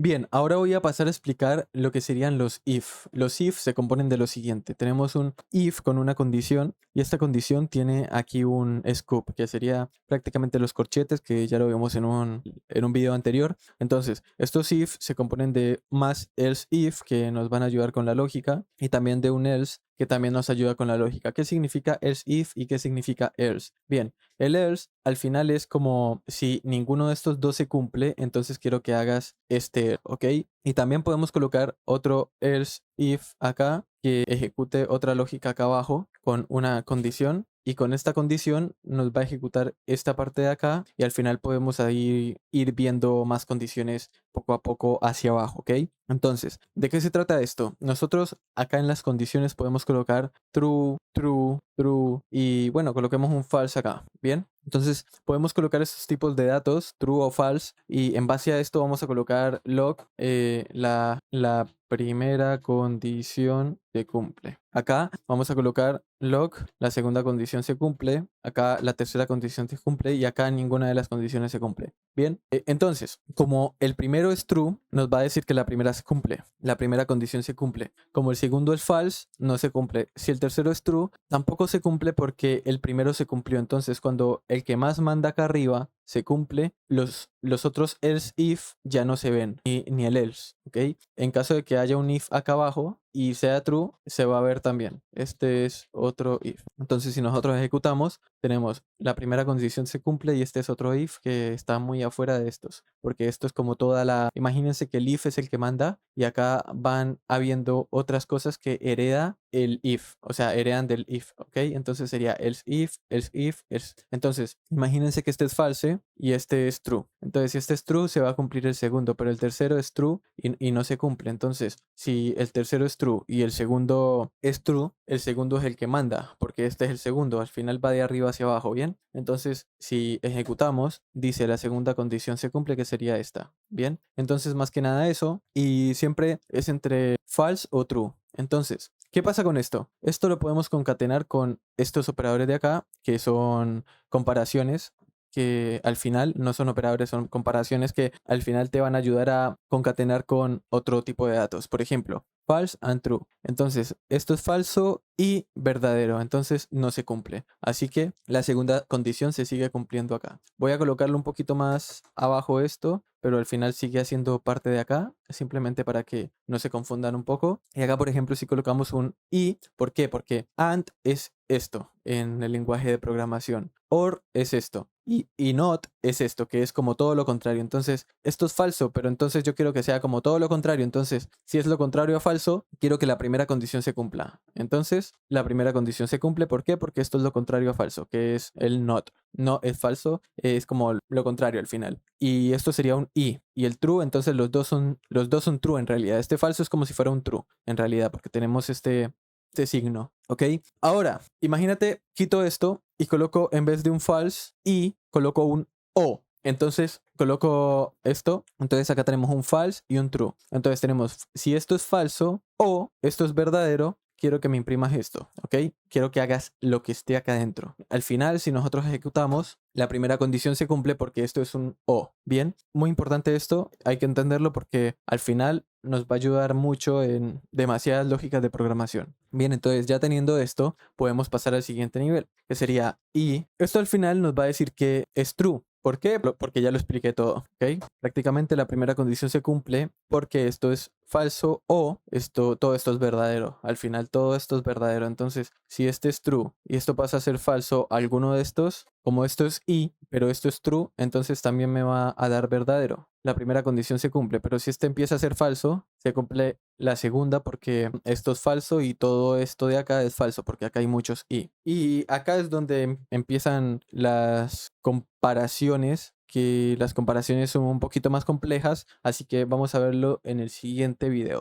Bien, ahora voy a pasar a explicar lo que serían los if. Los if se componen de lo siguiente. Tenemos un if con una condición y esta condición tiene aquí un scoop, que sería prácticamente los corchetes que ya lo vimos en un video anterior. Entonces, estos if se componen de más else if, que nos van a ayudar con la lógica, y también de un else, que también nos ayuda con la lógica. ¿Qué significa else if y qué significa else? Bien, el else al final es como si ninguno de estos dos se cumple, entonces quiero que hagas este, ¿ok? Y también podemos colocar otro else if acá que ejecute otra lógica acá abajo con una condición. Y con esta condición nos va a ejecutar esta parte de acá y al final podemos ahí ir viendo más condiciones poco a poco hacia abajo, ¿ok? Entonces, ¿de qué se trata esto? Nosotros acá en las condiciones podemos colocar true, true, true y bueno, coloquemos un false acá, ¿bien? Entonces podemos colocar estos tipos de datos, true o false, y en base a esto vamos a colocar log la primera condición se cumple. Acá vamos a colocar log, la segunda condición se cumple, acá la tercera condición se cumple y acá ninguna de las condiciones se cumple. Bien, entonces, como el primero es true, nos va a decir que la primera se cumple, la primera condición se cumple. Como el segundo es false, no se cumple. Si el tercero es true, tampoco se cumple porque el primero se cumplió. Entonces, cuando el que más manda acá arriba se cumple, los otros else if ya no se ven, ni el else, ¿ok? En caso de que haya un if acá abajo y sea true, se va a ver también. Este es otro if. Entonces, si nosotros ejecutamos, tenemos la primera condición se cumple y este es otro if que está muy afuera de estos, porque esto es como toda la... Imagínense que el if es el que manda y acá van habiendo otras cosas que hereda el if, o sea, heredan del if, ¿ok? Entonces sería else if, else if, else. Entonces, imagínense que este es false y este es true. Entonces, si este es true, se va a cumplir el segundo, pero el tercero es true y no se cumple. Entonces, si el tercero es true y el segundo es true, el segundo es el que manda, porque este es el segundo. Al final va de arriba hacia abajo, ¿bien? Entonces, si ejecutamos, dice la segunda condición se cumple, que sería esta, ¿bien? Entonces, más que nada eso, y siempre es entre false o true. Entonces, ¿qué pasa con esto? Esto lo podemos concatenar con estos operadores de acá, que son comparaciones, que al final no son operadores, son comparaciones que al final te van a ayudar a concatenar con otro tipo de datos. Por ejemplo, false and true. Entonces, esto es falso y verdadero. Entonces, no se cumple. Así que la segunda condición se sigue cumpliendo acá. Voy a colocarlo un poquito más abajo esto, pero al final sigue haciendo parte de acá, simplemente para que no se confundan un poco. Y acá, por ejemplo, si colocamos un y, ¿por qué? Porque and es esto en el lenguaje de programación. Or es esto. Y not es esto, que es como todo lo contrario. Entonces, esto es falso, pero entonces yo quiero que sea como todo lo contrario. Entonces, si es lo contrario a falso, quiero que la primera condición se cumpla. Entonces, la primera condición se cumple. ¿Por qué? Porque esto es lo contrario a falso, que es el not. No es falso, es como lo contrario al final. Y esto sería un y el true, entonces los dos son true en realidad. Este falso es como si fuera un true en realidad, porque tenemos este signo, ¿ok? Ahora, imagínate, quito esto y coloco en vez de un false y coloco un o. Entonces coloco esto, entonces acá tenemos un false y un true. Entonces tenemos, si esto es falso o esto es verdadero, quiero que me imprimas esto, ¿ok? Quiero que hagas lo que esté acá adentro. Al final, si nosotros ejecutamos, la primera condición se cumple porque esto es un O. Bien, muy importante esto, hay que entenderlo porque al final nos va a ayudar mucho en demasiadas lógicas de programación. Bien, entonces ya teniendo esto, podemos pasar al siguiente nivel, que sería y. Esto al final nos va a decir que es true. ¿Por qué? Porque ya lo expliqué todo, ¿ok? Prácticamente la primera condición se cumple porque esto es falso o todo esto es verdadero. Al final todo esto es verdadero. Entonces, si este es true y esto pasa a ser falso, alguno de estos, como esto es y, pero esto es true, entonces también me va a dar verdadero. La primera condición se cumple, pero si este empieza a ser falso, se cumple la segunda porque esto es falso y todo esto de acá es falso porque acá hay muchos y. Y acá es donde empiezan las comparaciones, que las comparaciones son un poquito más complejas, así que vamos a verlo en el siguiente video.